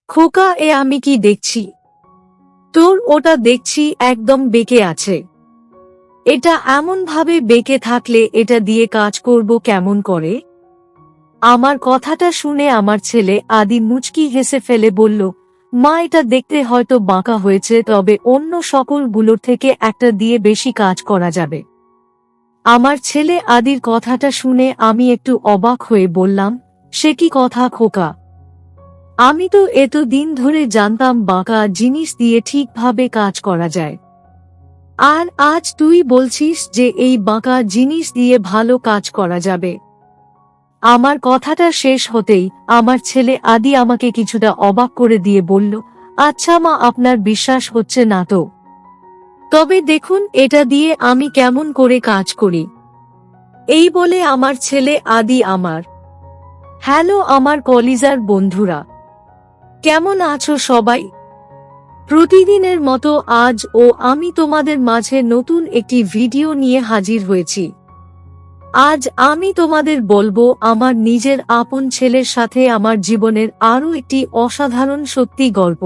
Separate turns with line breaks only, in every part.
খোকা, এ আমি কি দেখছি? তোর ওটা দেখছি একদম বেঁকে আছে। এটা এমন ভাবে বেঁকে থাকলে এটা দিয়ে কাজ করব কেমন করে? আমার কথাটা শুনে আমার ছেলে আদি মুচকি হেসে ফেলে বলল, মা, এটা দেখতে হয়তো বাঁকা হয়েছে, তবে অন্য সকলগুলোর থেকে একটা দিয়ে বেশি কাজ করা যাবে। আমার ছেলে আদির কথাটা শুনে আমি একটু অবাক হয়ে বললাম, সে কি কথা খোকা? আমি তো এতদিন ধরে জানতাম বাঁকা জিনিস দিয়ে ঠিকভাবে কাজ করা যায়, আর আজ তুই বলছিস যে এই বাঁকা জিনিস দিয়ে ভালো কাজ করা যাবে। আমার কথাটা শেষ হতেই আমার ছেলে আদি আমাকে কিছুটা অবাক করে দিয়ে বলল, আচ্ছা মা, আপনার বিশ্বাস হচ্ছে না তো? তবে দেখুন এটা দিয়ে আমি কেমন করে কাজ করি। এই বলে আমার ছেলে আদি আমার হ্যালো আমার কলিজার বন্ধুরা, কেমন আছো সবাই? প্রতিদিনের মতো আজ আমি তোমাদের মাঝে নতুন একটি ভিডিও নিয়ে হাজির হয়েছি। আজ আমি তোমাদের বলবো আমার নিজের আপন ছেলের সাথে আমার জীবনের আরও একটি অসাধারণ সত্যি গল্প।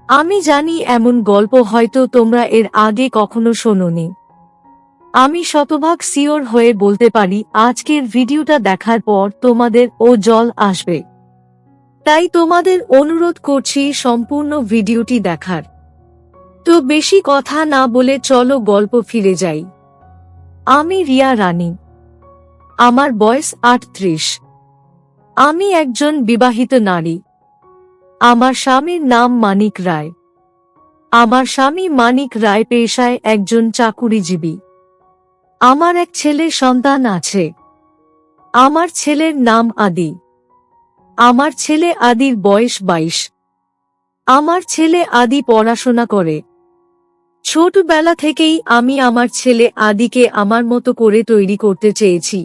আমি জানি এমন গল্প হয়তো তোমরা এর আগে কখনো শোনোনি। আমি শতভাগ সিওর হয়ে বলতে পারি আজকের ভিডিওটা দেখার পর তোমাদের জল আসবে। তাই তোমাদের অনুরোধ করছি সম্পূর্ণ ভিডিওটি দেখার। তো বেশি কথা না বলে চলো গল্প ফিরে যাই। আমি রিয়া রানী। আমার বয়স ৩৮। আমি একজন বিবাহিত নারী। আমার স্বামীর নাম মানিক রায়। আমার স্বামী মানিক রায় পেশায় একজন চাকুরিজীবী। আমার এক ছেলে সন্তান আছে। আমার ছেলের নাম আদি। আমার ছেলে আদির বয়স ২২। আমার ছেলে আদি পড়াশোনা করে। ছোটবেলা থেকেই আমি আমার ছেলে আদিকে আমার মতো করে তৈরি করতে চেয়েছি।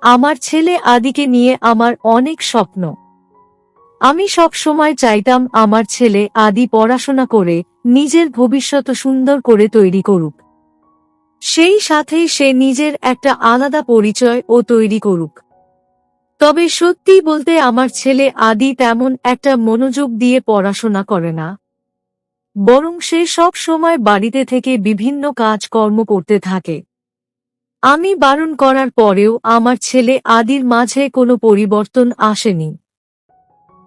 আমার ছেলে আদিকে নিয়ে আমার অনেক স্বপ্ন। আমি সব সময় চাইতাম আমার ছেলে আদি পড়াশোনা করে নিজের ভবিষ্যৎ সুন্দর করে তৈরি করুক, সেই সাথে সে নিজের একটা আলাদা পরিচয় তৈরি করুক। তবে সত্যি বলতে আমার ছেলে আদি তেমন একটা মনোযোগ দিয়ে পড়াশোনা করে না, বরং সে সব সময় বাড়িতে থেকে বিভিন্ন কাজকর্ম করতে থাকে। আমি বারণ করার পরেও আমার ছেলে আদির মাঝে কোনো পরিবর্তন আসেনি।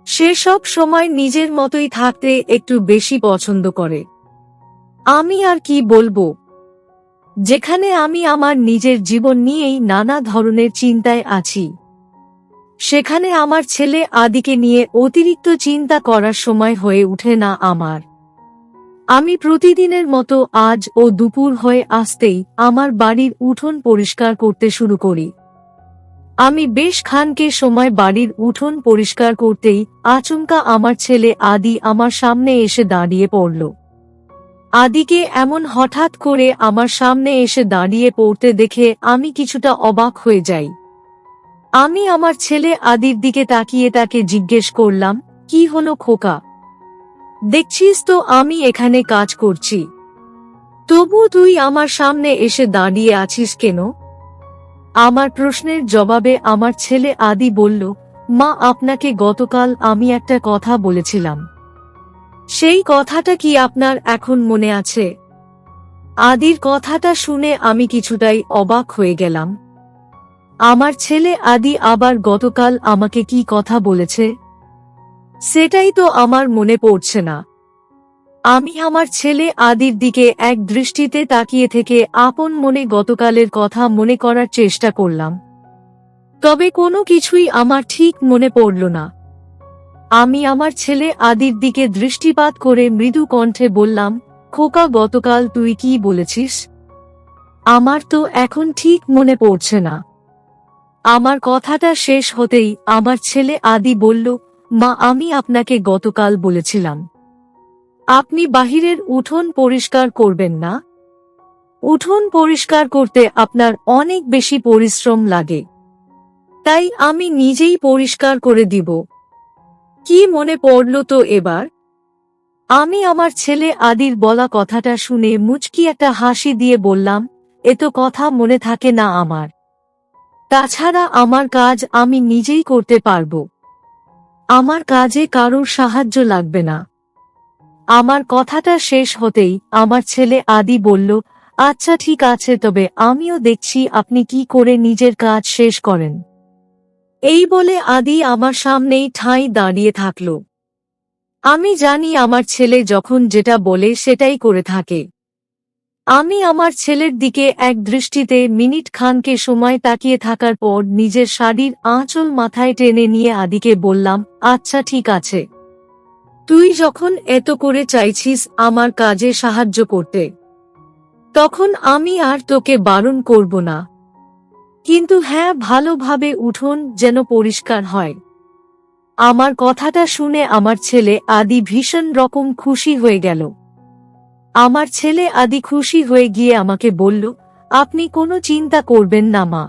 সে সব সময় নিজের মতোই থাকতে একটু বেশি পছন্দ করে। আমি আর কি বলবো, যেখানে আমি আমার নিজের জীবন নিয়েই নানা ধরনের চিন্তায় আছি, সেখানে আমার ছেলে আদিকে নিয়ে অতিরিক্ত চিন্তা করার সময় হয়ে ওঠে না আমার। আমি প্রতিদিনের মতো আজ দুপুর হয়ে আসতেই আমার বাড়ির উঠোন পরিষ্কার করতে শুরু করি। আমি বেশ খানিক সময় বাড়ির উঠোন পরিষ্কার করতেই আচমকা আমার ছেলে আদি আমার সামনে এসে দাঁড়িয়ে পড়ল। আদিকে এমন হঠাৎ করে আমার সামনে এসে দাঁড়িয়ে পড়তে দেখে আমি কিছুটা অবাক হয়ে যাই। আমি আমার ছেলে আদির দিকে তাকিয়ে তাকে জিজ্ঞেস করলাম, কি হলো খোকা? দেখছিস তো আমি এখানে কাজ করছি, তবু তুই আমার সামনে এসে দাঁড়িয়ে আছিস কেন? আমার প্রশ্নের জবাবে আমার ছেলে আদি বলল, মা, আপনাকে গতকাল আমি একটা কথা বলেছিলাম। সেই কথাটা কি আপনার এখন মনে আছে? আদির কথাটা শুনে আমি কিছুটাই অবাক হয়ে গেলাম। আমার ছেলে আদি আবার গতকাল আমাকে কি কথা বলেছে সেটাই তো আমার মনে পড়ছে না। আমি আমার ছেলে আদির দিকে এক দৃষ্টিতে তাকিয়ে থেকে আপন মনে গতকালের কথা মনে করার চেষ্টা করলাম, তবে কোনো কিছুই আমার ঠিক মনে পড়ল না। আমি আমার ছেলে আদির দিকে দৃষ্টিপাত করে মৃদু কণ্ঠে বললাম, খোকা, গতকাল তুই কি বলেছিস? আমার তো এখন ঠিক মনে পড়ছে না। আমার কথাটা শেষ হতেই আমার ছেলে আদি বলল, মা, আমি আপনাকে গতকাল বলেছিলাম আপনি বাহিরের উঠোন পরিষ্কার করবেন না। উঠোন পরিষ্কার করতে আপনার অনেক বেশি পরিশ্রম লাগে, তাই আমি নিজেই পরিষ্কার করে দিব। কি মনে পড়ল তো এবার? আমি আমার ছেলে আদির বলা কথাটা শুনে মুচকি একটা হাসি দিয়ে বললাম, এত কথা মনে থাকে না আমার। তাছাড়া আমার কাজ আমি নিজেই করতে পারবো। আমার কাজে কারোর সাহায্য লাগবে না। আমার কথাটা শেষ হতেই আমার ছেলে আদি বলল, আচ্ছা ঠিক আছে, তবে আমিও দেখছি আপনি কি করে নিজের কাজ শেষ করেন। এই বলে আদি আমার সামনেই ঠাঁই দাঁড়িয়ে থাকল। আমি জানি আমার ছেলে যখন যেটা বলে সেটাই করে থাকে। আমি আমার ছেলের দিকে এক দৃষ্টিতে মিনিট খানকে সময় তাকিয়ে থাকার পর নিজের শাড়ির আঁচল মাথায় টেনে নিয়ে আদিকে বললাম, আচ্ছা ঠিক আছে, তুই যখন এত করে চাইছিস আমার কাজে সাহায্য করতে, তখন আমি আর তোকে বারণ করব না। কিন্তু হ্যাঁ, ভালোভাবে উঠোন যেন পরিষ্কার হয়। আমার কথাটা শুনে আমার ছেলে আদি ভীষণ রকম খুশি হয়ে গেল। আমার ছেলে আদি খুশি হয়ে গিয়ে আমাকে বলল, আপনি কোনো চিন্তা করবেন না মা,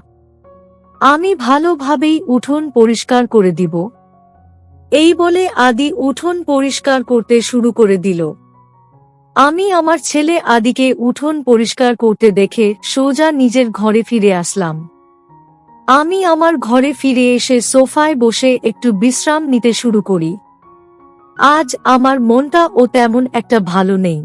আমি ভালোভাবেই উঠোন পরিষ্কার করে দিব। এই বলে আদি উঠোন পরিষ্কার করতে শুরু করে দিল। আমি আমার ছেলে আদিকে উঠোন পরিষ্কার করতে দেখে সোজা নিজের ঘরে ফিরে আসলাম। আমি আমার ঘরে ফিরে এসে সোফায় বসে একটু বিশ্রাম নিতে শুরু করি। আজ আমার মনটা তেমন একটা ভালো নেই।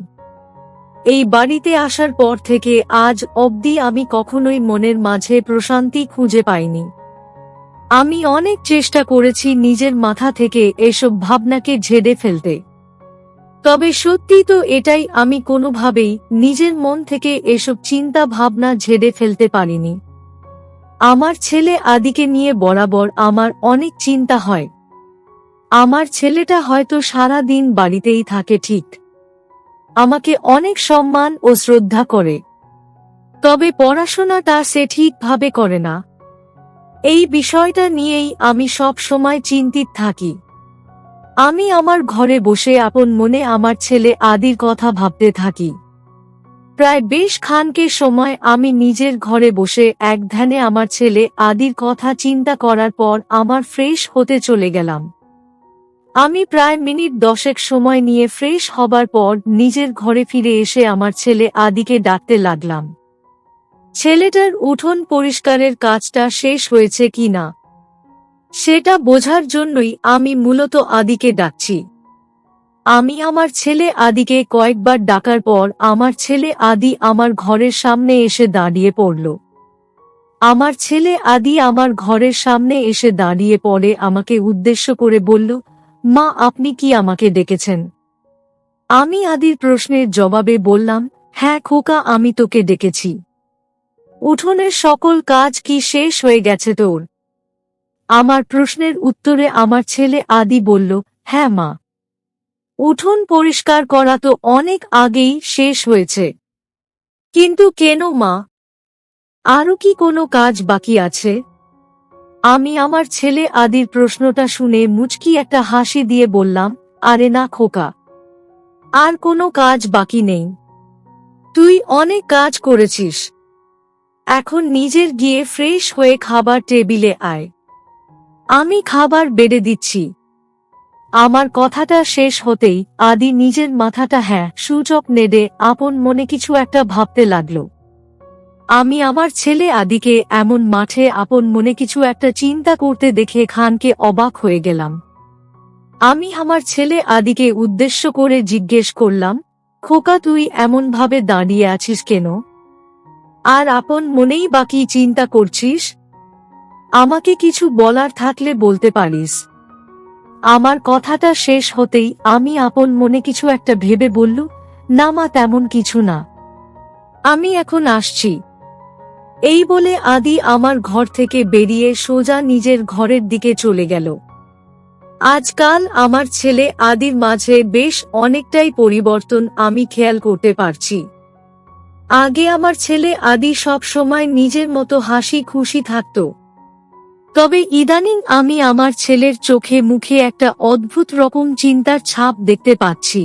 এই বাড়িতে আসার পর থেকে আজ অবধি আমি কখনোই মনের মাঝে প্রশান্তি খুঁজে পাইনি। আমি অনেক চেষ্টা করেছি নিজের মাথা থেকে এসব ভাবনাকে ঝেড়ে ফেলতে, তবে সত্যি তো এটাই, আমি কোনোভাবেই নিজের মন থেকে এসব চিন্তা ভাবনা ঝেড়ে ফেলতে পারিনি। আমার ছেলে আদিকে নিয়ে বরাবর আমার অনেক চিন্তা হয়। আমার ছেলেটা হয়তো সারা দিন বাড়িতেই থাকে ঠিক, আমাকে অনেক সম্মান ও শ্রদ্ধা করে, তবে পড়াশোনাটা সে ঠিকভাবে করে না। এই বিষয়টা নিয়েই আমি সব সময় চিন্তিত থাকি। আমি আমার ঘরে বসে আপন মনে আমার ছেলে আদির কথা ভাবতে থাকি। প্রায় বেশ খানকে সময় আমি নিজের ঘরে বসে এক ধ্যানে আমার ছেলে আদির কথা চিন্তা করার পর আমার ফ্রেশ হতে চলে গেলাম। আমি প্রায় মিনিট 10 সময় নিয়ে ফ্রেশ হবার পর নিজের ঘরে ফিরে এসে আমার ছেলে আদিকে ডাকতে লাগলাম। ছেলেটার উঠোন পরিষ্কারের কাজটা শেষ হয়েছে কিনা সেটা বোঝার জন্যই আমি মূলত আদিকে ডাকছি। আমি আমার ছেলে আদিকে কয়েকবার ডাকার পর আমার ছেলে আদি আমার ঘরের সামনে এসে দাঁড়িয়ে পড়ল। আমার ছেলে আদি আমার ঘরের সামনে এসে দাঁড়িয়ে পড়ে আমাকে উদ্দেশ্য করে বলল, মা আপনি কি আমাকে ডেকেছেন? আমি আদির প্রশ্নের জবাবে বললাম, হ্যাঁ খোকা, আমি তোকে ডেকেছি। উঠোনের সকল কাজ কি শেষ হয়ে গেছে তোর? আমার প্রশ্নের উত্তরে আমার ছেলে আদি বলল, হ্যাঁ মা, উঠোন পরিষ্কার করা তো অনেক আগেই শেষ হয়েছে। কিন্তু কেন মা, আরও কি কোনো কাজ বাকি আছে? আমি আমার ছেলে আদির প্রশ্নটা শুনে মুচকি একটা হাসি দিয়ে বললাম, আরে না খোকা, আর কোনো কাজ বাকি নেই। তুই অনেক কাজ করেছিস, এখন নিজের গিয়ে ফ্রেশ হয়ে খাবার টেবিলে আয়, আমি খাবার বেড়ে দিচ্ছি। আমার কথাটা শেষ হতেই আদি নিজের মাথাটা হ্যাঁ সূচক নেড়ে আপন মনে কিছু একটা ভাবতে লাগল। আমি আমার ছেলে আদিকে এমন মাঠে আপন মনে কিছু একটা চিন্তা করতে দেখে খানকে অবাক হয়ে গেলাম। আমি আমার ছেলে আদিকে উদ্দেশ্য করে জিজ্ঞেস করলাম, খোকা তুই এমন ভাবে দাঁড়িয়ে আছিস কেন? আর আপন মনেই বা কি চিন্তা করছিস? আমাকে কিছু বলার থাকলে বলতে পারিস। আমার কথাটা শেষ হতেই আমি আপন মনে কিছু একটা ভেবে বলল, না মা, তেমন কিছু না, আমি এখন আসছি। এই বলে আদি আমার ঘর থেকে বেরিয়ে সোজা নিজের ঘরের দিকে চলে গেল। আজকাল আমার ছেলে আদির মাঝে বেশ অনেকটাই পরিবর্তন আমি খেয়াল করতে পারছি। আগে আমার ছেলে আদি সব সময় নিজের মতো হাসি খুশি থাকত, তবে ইদানিং আমি আমার ছেলের চোখে মুখে একটা অদ্ভুত রকম চিন্তার ছাপ দেখতে পাচ্ছি।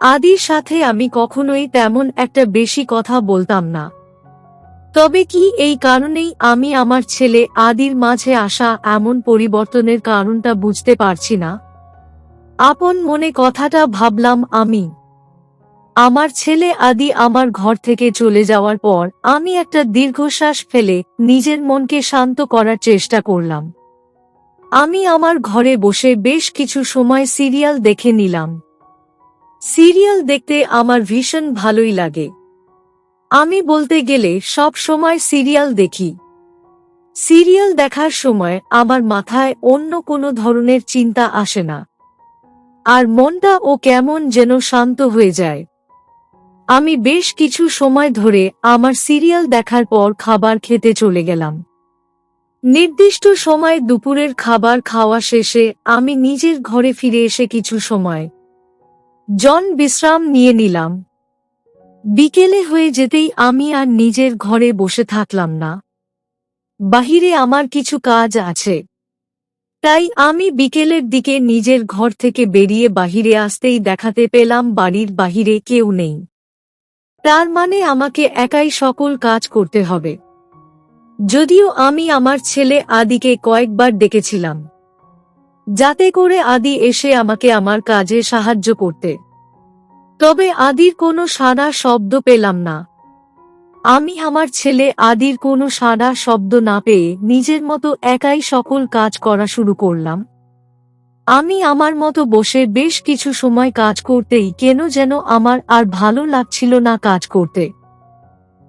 আদির সাথে আমি কখনোই তেমন একটা বেশি কথা বলতাম না, তবে কি এই কারণেই আমি আমার ছেলে আদির মাঝে আসা এমন পরিবর্তনের কারণটা বুঝতে পারছি না। আপন মনে কথাটা ভাবলাম আমি। আমার ছেলে আদি আমার ঘর থেকে চলে যাওয়ার পর আমি একটা দীর্ঘশ্বাস ফেলে নিজের মনকে শান্ত করার চেষ্টা করলাম। আমি আমার ঘরে বসে বেশ কিছু সময় সিরিয়াল দেখে নিলাম। সিরিয়াল দেখতে আমার ভীষণ ভালোই লাগে। আমি বলতে গেলে সব সময় সিরিয়াল দেখি। সিরিয়াল দেখার সময় আমার মাথায় অন্য কোনো ধরনের চিন্তা আসে না, আর মনটাও কেমন যেন শান্ত হয়ে যায়। আমি বেশ কিছু সময় ধরে আমার সিরিয়াল দেখার পর খাবার খেতে চলে গেলাম। নির্দিষ্ট সময় দুপুরের খাবার খাওয়া শেষে আমি নিজের ঘরে ফিরে এসে কিছু সময় বিশ্রাম নিয়ে নিলাম। বিকেলে হয়ে যেতেই আমি আর নিজের ঘরে বসে থাকলাম না। বাহিরে আমার কিছু কাজ আছে, তাই আমি বিকেলের দিকে নিজের ঘর থেকে বেরিয়ে বাহিরে আসতেই দেখাতে পেলাম বাড়ির বাহিরে কেউ নেই। তার মানে আমাকে একাই সকল কাজ করতে হবে। যদিও আমি আমার ছেলে আদিকে কয়েকবার ডেকেছিলাম, যাতে করে আদি এসে আমাকে আমার কাজে সাহায্য করতে, তবে আদির কোনো সাড়া শব্দ পেলাম না। আমি আমার ছেলে আদির কোনো সাড়া শব্দ না পেয়ে নিজের মতো একাই সকল কাজ করা শুরু করলাম। আমি আমার মতো বসে বেশ কিছু সময় কাজ করতেই কেন যেন আমার আর ভালো লাগছিল না কাজ করতে।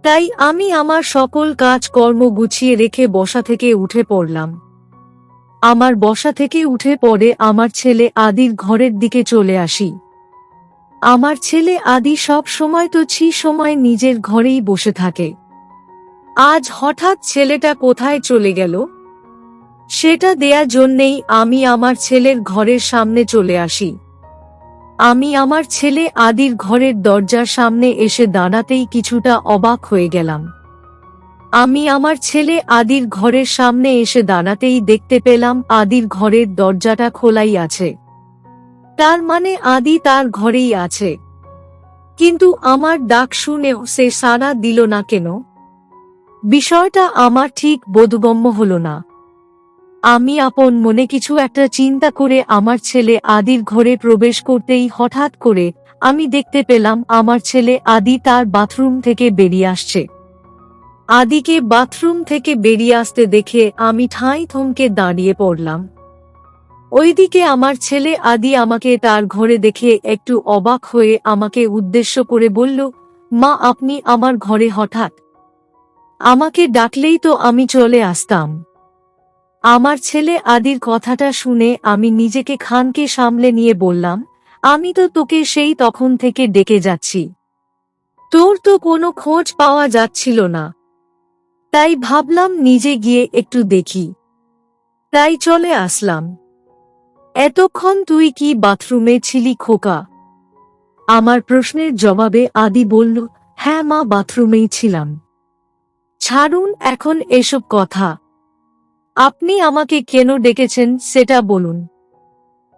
তাই আমি আমার সকল কাজ কর্ম গুছিয়ে রেখে বসা থেকে উঠে পড়লাম। আমার বসা থেকে উঠে পড়ে আমার ছেলে আদির ঘরের দিকে চলে আসি। আমার ছেলে আদি সব সময় তো সময় নিজের ঘরেই বসে থাকে। আজ হঠাৎ ছেলেটা কোথায় চলে গেল সেটা দেয়ার জন্যেই আমি আমার ছেলের ঘরের সামনে চলে আসি। আমি আমার ছেলে আদির ঘরের দরজার সামনে এসে দাঁড়াতেই কিছুটা অবাক হয়ে গেলাম। আমি আমার ছেলে আদির ঘরের সামনে এসে দাঁড়াতেই দেখতে পেলাম আদির ঘরের দরজাটা খোলাই আছে। তার মানে আদি তার ঘরেই আছে। কিন্তু আমার ডাক শুনেও সে সাড়া দিল না কেন? বিষয়টা আমার ঠিক বোধগম্য হল না। আমি আপন মনে কিছু একটা চিন্তা করে আমার ছেলে আদির ঘরে প্রবেশ করতেই হঠাৎ করে আমি দেখতে পেলাম আমার ছেলে আদি তার বাথরুম থেকে বেরিয়ে আসছে। আদিকে বাথরুম থেকে বেরিয়ে আসতে দেখে আমি ঠাঁই থমকে দাঁড়িয়ে পড়লাম। ওইদিকে আমার ছেলে আদি আমাকে তার ঘরে দেখে একটু অবাক হয়ে আমাকে উদ্দেশ্য করে বলল, মা, আপনি আমার ঘরে হঠাৎ? আমাকে ডাকলেই তো আমি চলে আসতাম। আমার ছেলে আদির কথাটা শুনে আমি নিজেকে খানকে সামলে নিয়ে বললাম, আমি তো তোকে সেই তখন থেকে ডেকে যাচ্ছি, তোর তো কোনো খোঁজ পাওয়া যাচ্ছিল না, তাই ভাবলাম নিজে গিয়ে একটু দেখি, তাই চলে আসলাম। এতক্ষণ তুই কি বাথরুমে ছিলি খোকা? আমার প্রশ্নের জবাবে আদি বলল, হ্যাঁ মা, বাথরুমেই ছিলাম। ছাড়ুন এখন এসব কথা, আপনি আমাকে কেন ডেকেছেন সেটা বলুন।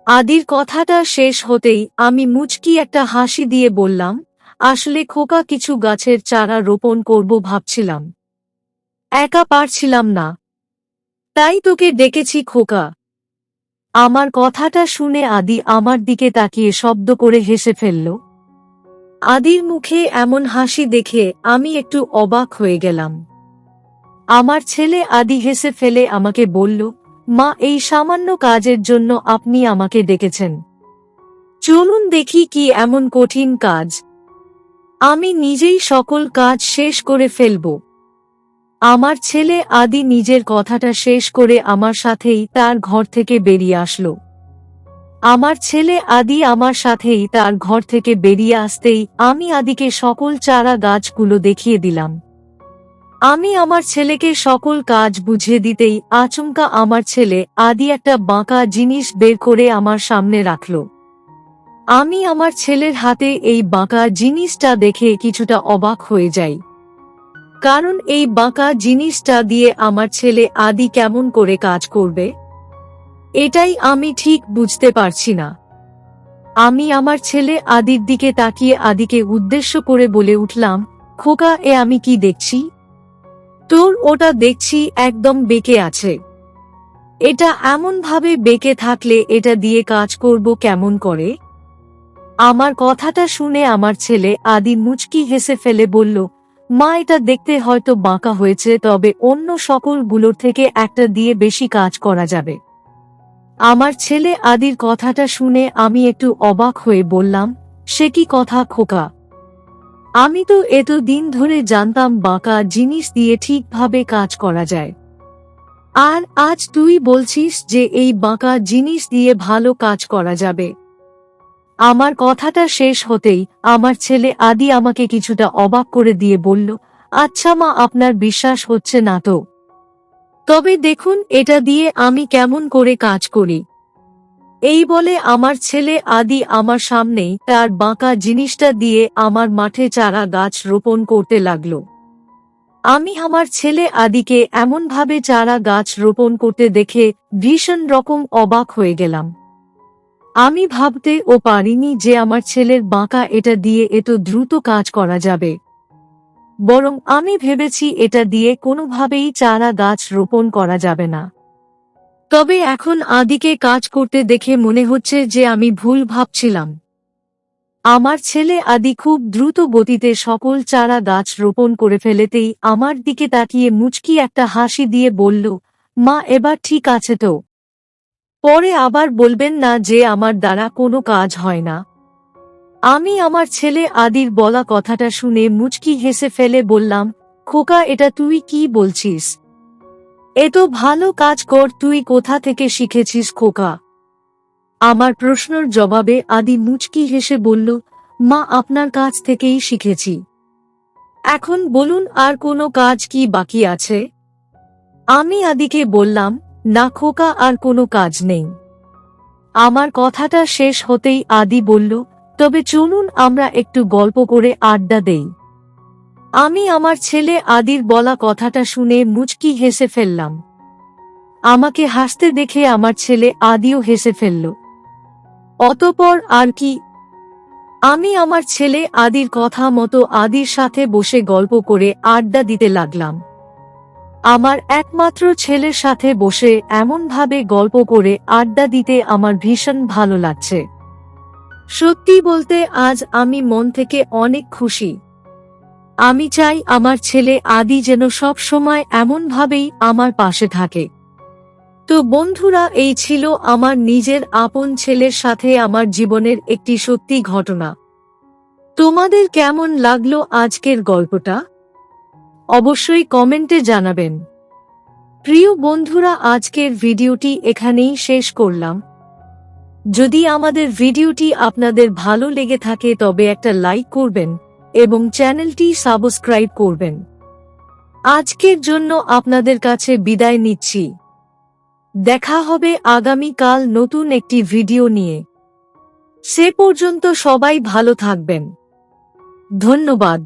আদির কথাটা শেষ হতেই আমি মুচকি একটা হাসি দিয়ে বললাম, আসলে খোকা, কিছু গাছের চারা রোপণ করব ভাবছিলাম, একা পারছিলাম না, তাই তোকে ডেকেছি খোকা। আমার কথাটা শুনে আদি আমার দিকে তাকিয়ে শব্দ করে হেসে ফেলল। আদির মুখে এমন হাসি দেখে আমি একটু অবাক হয়ে গেলাম। আমার ছেলে আদি হেসে ফেলে আমাকে বলল, মা, এই সামান্য কাজের জন্য আপনি আমাকে ডেকেছেন? চলুন দেখি কি এমন কঠিন কাজ, আমি নিজেই সকল কাজ শেষ করে ফেলব। আমার ছেলে আদি নিজের কথাটা শেষ করে আমার সাথেই তার ঘর থেকে বেরিয়ে আসলো। আমার ছেলে আদি আমার সাথেই তার ঘর থেকে বেরিয়ে আসতেই আমি আদিকে সকল চারা গাছগুলো দেখিয়ে দিলাম। আমি আমার ছেলেকে সকল কাজ বুঝিয়ে দিতেই আচমকা আমার ছেলে আদি একটা বাঁকা জিনিস বের করে আমার সামনে রাখল। আমি আমার ছেলের হাতে এই বাঁকা জিনিসটা দেখে কিছুটা অবাক হয়ে যাই, কারণ এই বাঁকা জিনিসটা দিয়ে আমার ছেলে আদি কেমন করে কাজ করবে এটাই আমি ঠিক বুঝতে পারছি না। আমি আমার ছেলে আদির দিকে তাকিয়ে আদিকে উদ্দেশ্য করে বলে উঠলাম, খোকা, এ আমি কি দেখছি? তোর ওটা দেখছি একদম বেঁকে আছে। এটা এমন ভাবে বেঁকে থাকলে এটা দিয়ে কাজ করব কেমন করে? আমার কথাটা শুনে আমার ছেলে আদি মুচকি হেসে ফেলে বলল, মা, এটা দেখতে হয়তো বাঁকা হয়েছে, তবে অন্য সকলগুলোর থেকে একটা দিয়ে বেশি কাজ করা যাবে। আমার ছেলে আদির কথাটা শুনে আমি একটু অবাক হয়ে বললাম, সে কি কথা খোকা? আমি তো এতদিন ধরে জানতাম বাঁকা জিনিস দিয়ে ঠিকভাবে কাজ করা যায়, আর আজ তুই বলছিস যে এই বাঁকা জিনিস দিয়ে ভালো কাজ করা যাবে। আমার কথাটা শেষ হতেই আমার ছেলে আদি আমাকে কিছুটা অবাক করে দিয়ে বলল, আচ্ছা মা, আপনার বিশ্বাস হচ্ছে না তো? তবে দেখুন এটা দিয়ে আমি কেমন করে কাজ করি। এই বলে আমার ছেলে আদি আমার সামনেই তার বাঁকা জিনিসটা দিয়ে আমার মাঠে চারা গাছ রোপণ করতে লাগলো। আমি আমার ছেলে আদিকে এমনভাবে চারা গাছ রোপণ করতে দেখে ভীষণ রকম অবাক হয়ে গেলাম। আমি ভাবতেও পারিনি যে আমার ছেলের বাঁকা এটা দিয়ে এত দ্রুত কাজ করা যাবে। বরং আমি ভেবেছি এটা দিয়ে কোনোভাবেই চারা গাছ রোপণ করা যাবে না। তবে এখন আদিকে কাজ করতে দেখে মনে হচ্ছে যে আমি ভুল ভাবছিলাম। আমার ছেলে আদি খুব দ্রুত গতিতে সকল চারা গাছ রোপণ করে ফেলেতেই আমার দিকে তাকিয়ে মুচকি একটা হাসি দিয়ে বলল, মা, এবার ঠিক আছে তো? পরে আবার বলবেন না যে আমার দ্বারা কোনো কাজ হয় না। আমি আমার ছেলে আদির বলা কথাটা শুনে মুচকি হেসে ফেলে বললাম, খোকা, এটা তুই কি বলছিস? এত ভালো কাজ কর তুই কোথা থেকে শিখেছিস খোকা? আমার প্রশ্নের জবাবে আদি মুচকি হেসে বলল, মা, আপনার কাছ থেকেই শিখেছি। এখন বলুন আর কোনো কাজ কি বাকি আছে? আমি আদিকে বললাম, না খোকা, আর কোনো কাজ নেই। আমার কথাটা শেষ হতেই আদি বলল, তবে চলুন আমরা একটু গল্প করে আড্ডা দেই। আমি আমার ছেলে আদির বলা কথাটা শুনে মুচকি হেসে ফেললাম। আমাকে হাসতে দেখে আমার ছেলে আদিও হেসে ফেলল। অতঃপর আর কি, আমি আমার ছেলে আদির কথা মতো আদির সাথে বসে গল্প করে আড্ডা দিতে লাগলাম। আমার একমাত্র ছেলের সাথে বসে এমনভাবে গল্প করে আড্ডা দিতে আমার ভীষণ ভালো লাগছে। সত্যি বলতে আজ আমি মন থেকে অনেক খুশি। আমি চাই আমার ছেলে আদি যেন সব সময় এমনভাবেই আমার পাশে থাকে। তো বন্ধুরা, এই ছিল আমার নিজের আপন ছেলের সাথে আমার জীবনের একটি সত্যি ঘটনা। তোমাদের কেমন লাগলো আজকের গল্পটা? অবশ্যই কমেন্টে জানাবেন। প্রিয় বন্ধুরা, আজকের ভিডিওটি এখানেই শেষ করলাম। যদি আমাদের ভিডিওটি আপনাদের ভালো লেগে থাকে তবে একটা লাইক করবেন এবং চ্যানেলটি সাবস্ক্রাইব করবেন। আজকের জন্য আপনাদের কাছে বিদায় নিচ্ছি। দেখা হবে আগামীকাল নতুন একটি ভিডিও নিয়ে। সে পর্যন্ত সবাই ভালো থাকবেন। ধন্যবাদ।